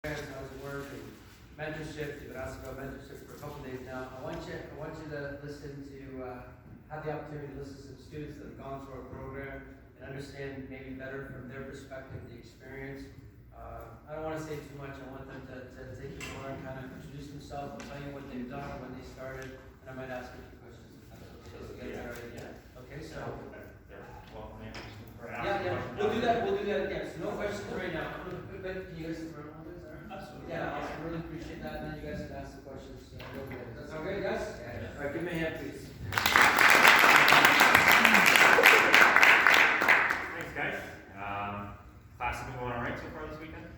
How's it work? And mentorship. You've been asked about mentorship for a couple days now. I want you to listen to have the opportunity to listen to some students that have gone through our program and understand maybe better from their perspective the experience. I don't want to say too much. I want them to take you more and kind of introduce themselves. I'll tell you what they've done, when they started, and I might ask a few questions. Okay, so we'll do that. We'll do that again. So no questions right now. But can you guys run on this? Absolutely. Yeah, I really appreciate that. And then you guys can ask the questions. That's all good, guys? Yeah. All right, give me a hand, please. Thanks, guys. Class has been going all right so far this weekend?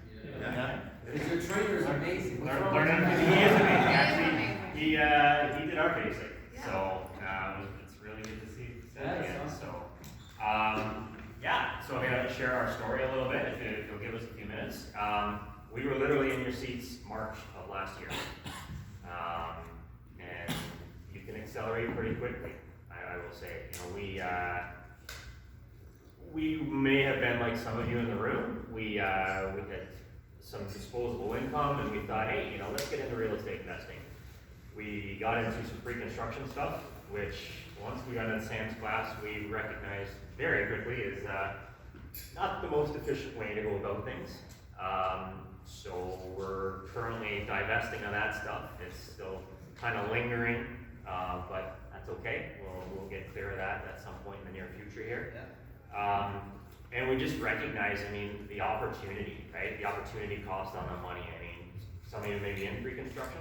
Yeah. Your trainer is amazing. He is amazing. Actually, he did our basic. Yeah. So it's really good to see again. Awesome. So I'm going to share our story a little bit, if you'll give us a few minutes. We were literally in your seats March of last year. And you can accelerate pretty quickly, I will say. You know, we may have been like some of you in the room. We had some disposable income, and we thought, hey, let's get into real estate investing. We got into some pre-construction stuff, which once we got into Sam's class, we recognized very quickly is not the most efficient way to go about things. So we're currently divesting of that stuff. It's still kind of lingering, but that's okay. We'll get clear of that at some point in the near future here. Yeah. And we just recognize, the opportunity, right? The opportunity cost on the money. Some of you may be in pre-construction.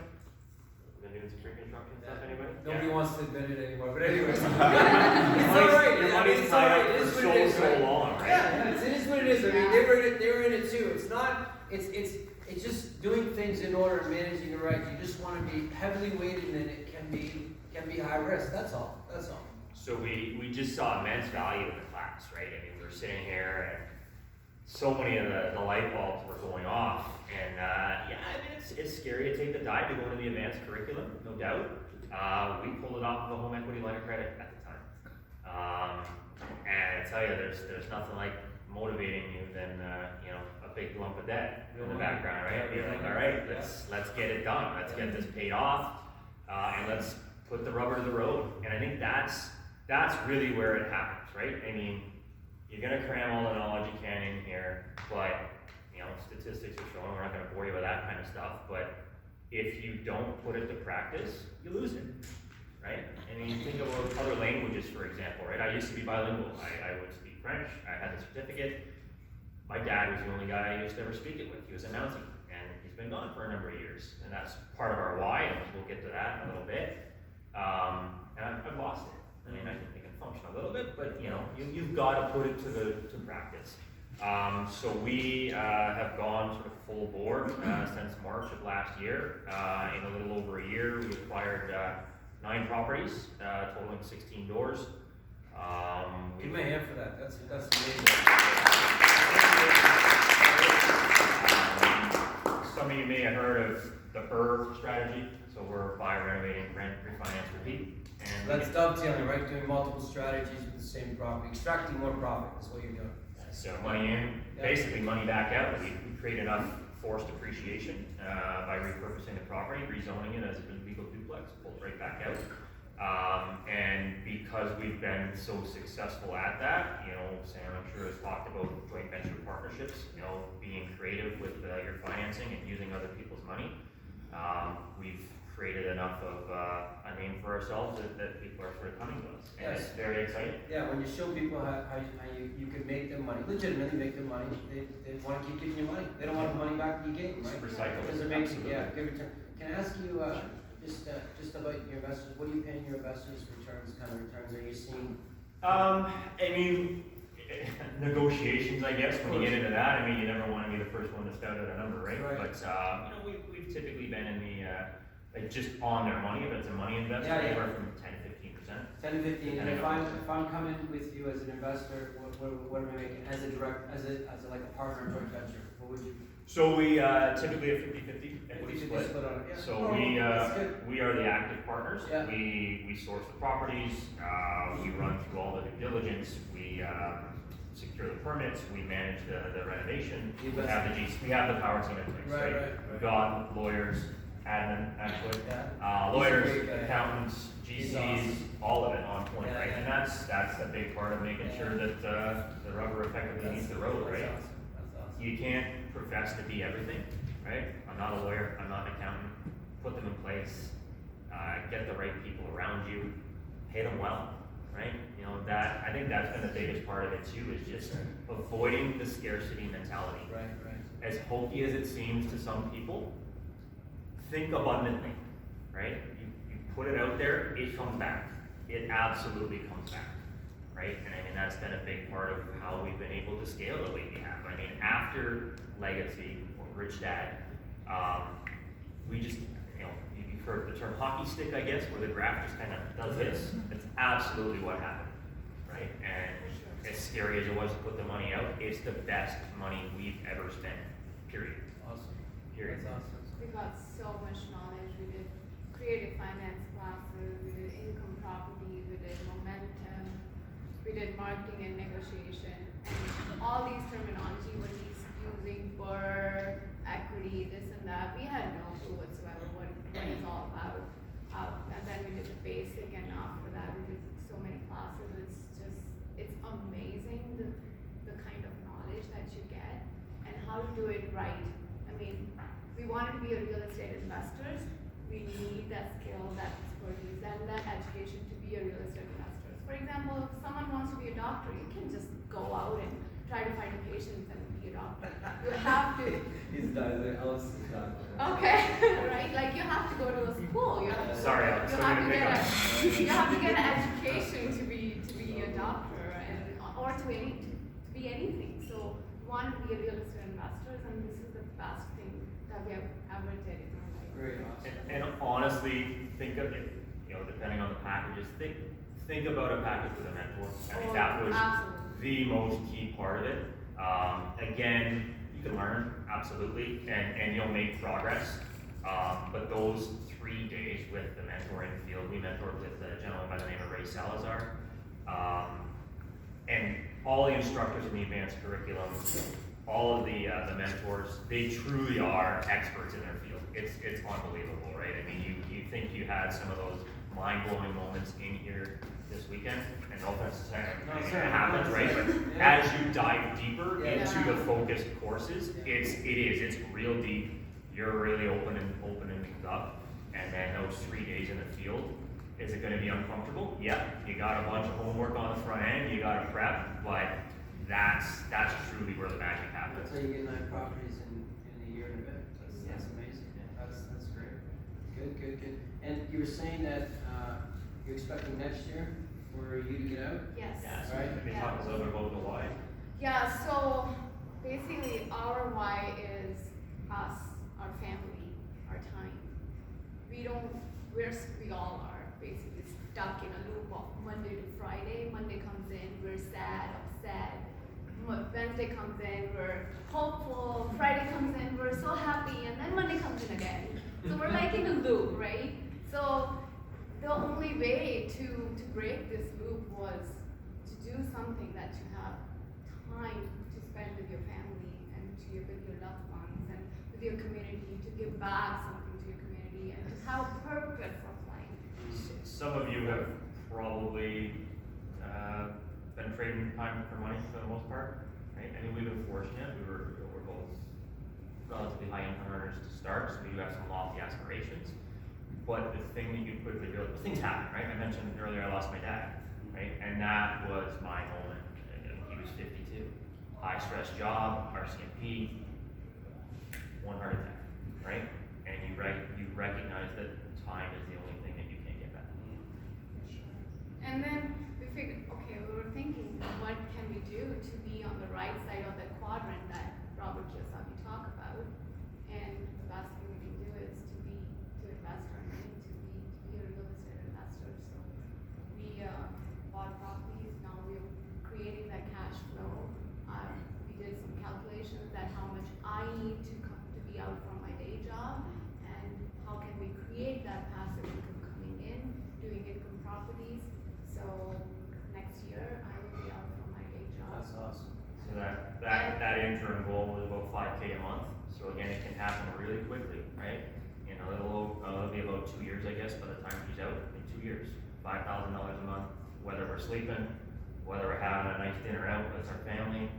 Been doing some pre-construction stuff, anybody? Nobody wants to admit it anymore, but anyways. It's alright. Your money's tied up for so long, right? Yeah, it is what it is. They were in it too. It's not, it's just doing things in order and managing it right. You just want to be heavily weighted, and it can be high risk. That's all. So we just saw immense value in the class, right? We were sitting here, and so many of the light bulbs were going off, and it's scary to take the dive to go into the advanced curriculum, no doubt. We pulled it off of a home equity line of credit at the time, and I tell you, there's nothing like motivating you than a big lump of debt in the background, right? You're like, all right, let's get it done. Let's get this paid off, and let's put the rubber to the road. And I think that's really where it happens, right? You're gonna cram all the knowledge you can in here, but statistics are showing, we're not gonna bore you with that kind of stuff, but if you don't put it to practice, you lose it, right? Think about other languages, for example, right? I used to be bilingual. I would speak French. I had the certificate. My dad was the only guy I used to ever speak it with. He was announcing, and he's been gone for a number of years, and that's part of our why, and we'll get to that in a little bit. And I've lost it. I can function a little bit, but you've got to put it to practice. So we have gone sort of full board since March of last year. In a little over a year, we acquired 9 properties, totaling 16 doors. Give me a hand for that. That's amazing. Some of you may have heard of the strategy. So we're buy, renovating, rent, refinance, repeat. And that's dovetailing, right? Doing multiple strategies with the same property, extracting more profit is what you're doing. So money in, basically money back out. We create enough forced appreciation by repurposing the property, rezoning it as a legal duplex, pull it right back out. And because we've been so successful at that, Sam, I'm sure has talked about joint venture partnerships, being creative with your financing and using other people's money. We've created enough of a name for ourselves that people are sort of coming to us. And it's very exciting. Yeah, when you show people how you can make them money, legitimately make them money, they want to keep giving you money. They don't want the money back that you gave them, right? Recycle. Because it makes good return. Can I ask you just about your investors? What are you paying your investors returns? Kind of returns are you seeing? Negotiations, I guess. When you get into that, you never want to be the first one to spout out a number, right? But we've typically been in the just on their money, if it's a money investor, anywhere from 10 to 15%. 10 to 15. And if I'm coming with you as an investor, what am I making as like a partner in joint venture? What would you? So we typically have 50-50 equity split. So we are the active partners. Yeah. We source the properties. We run through all the due diligence. We secure the permits, we manage the renovation, You we best- have we have the power team in place, Right, right? right, We've right. got lawyers, admin, actually, Yeah. lawyers, He's a great guy. accountants, He's GCs, awesome. all of it on point, Yeah, right? yeah. And that's a big part of making sure that, the rubber effectively meets the road, That's right? awesome. That's awesome. You can't profess to be everything, right? I'm not a lawyer, I'm not an accountant. Put them in place, get the right people around you, pay them well, right? You know, I think that's been the biggest part of it too, is just avoiding the scarcity mentality. Right, right. As hokey as it seems to some people, think abundantly, right? You put it out there, it comes back. It absolutely comes back, right? And I mean, that's been a big part of how we've been able to scale the way we have. I mean, after Legacy or Rich Dad, we just, you know, you've heard the term hockey stick, I guess, where the graph just kind of does this. That's absolutely what happened, right? And as scary as it was to put the money out, it's the best money we've ever spent, period. Awesome. Period. That's awesome. We got so much knowledge. We did creative finance classes, we did income property, we did momentum, we did marketing and negotiation, and all these terminology when he's using BRRRR, equity, this and that, we had no clue whatsoever what it's all about. And then we did the basic, and after that we did so many classes. It's amazing the kind of knowledge that you get and how to do it right. I mean, we wanted to be a real estate investors. We need that skill, that expertise, and that education to be a real estate investor. For example, if someone wants to be a doctor, you can just go out and try to find a patient and be a doctor. You have to. He's done, Alex is done. Okay, right? Like you have to go to a school. You have to, Sorry, Alex, you I'm have gonna to pick get up. you have to get an education to be a doctor and or to be anything. So we want to be a real estate investors, and this is the best thing that we have ever did in our life. Very awesome. And honestly, think of it, you know, depending on the packages, think about a package with a mentor. I think that was Absolutely. the most key part of it. Again, you can learn, absolutely, and you'll make progress. But those 3 days with the mentor in the field, we mentored with a gentleman by the name of Ray Salazar. And all the instructors in the advanced curriculum, all of the mentors, they truly are experts in their field. It's unbelievable, right? I mean, you think you had some of those mind-blowing moments in here this weekend, and no offense to No, it sir. happens, right? But Yeah. as you dive deeper Yeah. into the focused courses, it's real deep. You're really opening things up, and then those 3 days in the field, is it gonna be uncomfortable? Yeah, you got a bunch of homework on the front end, you gotta prep, but that's truly where the magic happens. That's how you get 9 properties in a year and a bit. That's amazing. That's great. Good. And you were saying that, you're expecting next year for you to get out? Yes. Yeah, so Right. maybe talk a little bit about the why. Yeah, so basically our why is us, our family, our time. We all are basically stuck in a loop of Monday to Friday. Monday comes in, we're sad, upset. Wednesday comes in, we're hopeful. Friday comes in, we're so happy, and then Monday comes in again. So we're like in a loop, right? So the only way to break this loop was to do something that you have time to spend with your family and with your loved ones and with your community, to give back something to your community and to have a purpose of life. Some of you have probably been trading time for money for the most part, right? I mean, we've been fortunate. We're both relatively high income earners to start, so we do have some lofty aspirations. But the thing that you quickly realize, things happen, right? I mentioned earlier I lost my dad, right? And that was my moment. He was 52. High stress job, RCMP, one heart attack, right? And you recognize that time is the only thing that you can't get back. And then we figured, okay, we were thinking, what can we do to be on the right side of that quadrant that Robert Kiyosaki talked about? And the best thing we can do is to invest our money, to be a real estate investor. So we bought properties, now we're creating that cash flow. We did some calculations that how much I need to be out from my day job, and how can we create that passive income coming in, doing income properties. So next year I will be out from my day job. That's awesome. So that interim goal was about 5K a month. So again, it can happen really quickly, right? You know, it'll be about 2 years, I guess, by the time she's out. In 2 years, $5,000 a month, whether we're sleeping, whether we're having a nice dinner out with our family,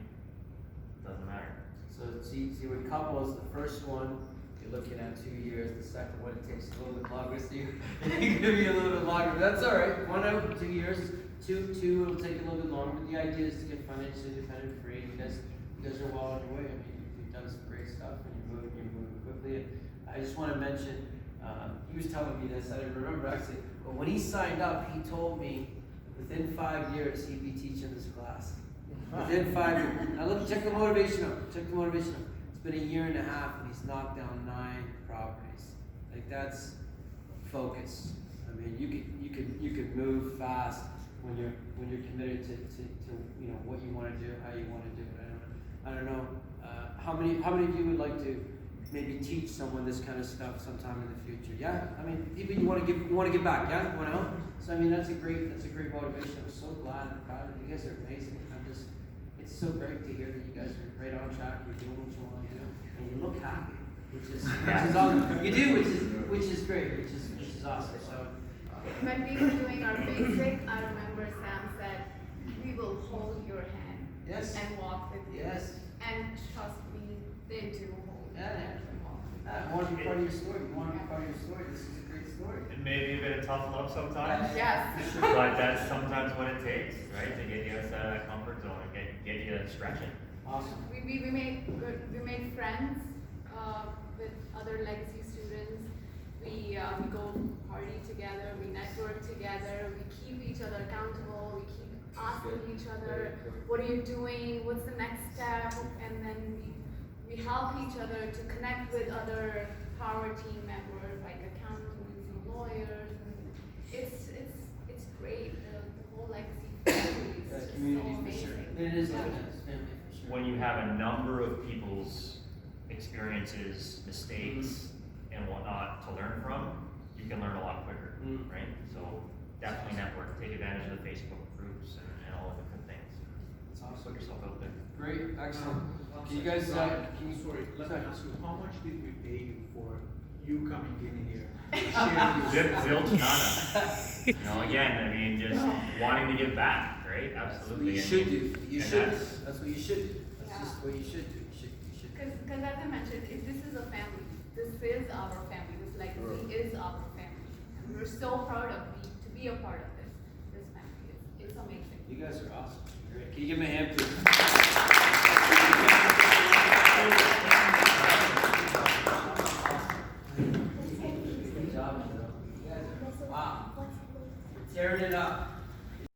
doesn't matter. So see with couples, the first one, you're looking at 2 years, the second one, it takes a little bit longer, so you're gonna be a little bit longer, but that's all right. 1 out, 2 years, two, it'll take a little bit longer, but the idea is to get financially independent, free. You guys are well on your way. I mean, you've done some great stuff, and you're moving quickly. And I just want to mention, he was telling me this, I didn't remember actually, but when he signed up, he told me within 5 years he'd be teaching this class. Within 5 years. Now look, check the motivation up. It's been 1.5 years, and he's knocked down 9 properties. Like, that's focus. I mean, you could move fast when you're committed to you know what you want to do, how you want to do it. I don't know. How many of you would like to maybe teach someone this kind of stuff sometime in the future? Yeah, I mean, people you want to give back. Yeah, you want to help. So I mean, that's a great motivation. I'm so glad and proud of you. You guys are amazing. It's so great to hear that you guys are right on track. You're doing what you want to do, and you look happy, which is awesome. You do, which is great, which is awesome. So. When we were doing our basic, I remember Sam said, we will hold your hand Yes. and walk with you. Yes. And trust me, they do hold your hand and walk with you. I want to be part of your story. You want to be part of your story. This is a great story. It may be a bit of tough love sometimes. Yes. But that's sometimes what it takes, right? To get you outside of that comfort zone and get you stretching. Awesome. We made friends with other legacy students. We go party together, we network together, we keep each other accountable, we keep asking each other, what are you doing, what's the next step, and then we help each other to connect with other power team members like accountants and lawyers, and it's great. The whole legacy family is just so Community for sure. amazing. It is like a family for sure. When you have a number of people's experiences, mistakes, and whatnot to learn from, you can learn a lot quicker, right? So definitely network, take advantage of the Facebook groups and all of the good things. It's awesome. Put yourself out there. Great, excellent. Can you guys, Sorry, let me ask you, how much did we pay you for you coming in here? Zilch nada. You know, again, I mean, just wanting to give back, right? Absolutely. You should do. You and should. that's- That's what you should do. That's Yeah. just what you should do. You should. Because as I mentioned, this is a family. This is our family. This legacy is our family. And we're so proud to be a part of this family. It's amazing. You guys are awesome. Great. Can you give me a hand, please? Good job, Joe. You guys are, wow. Tearing it up.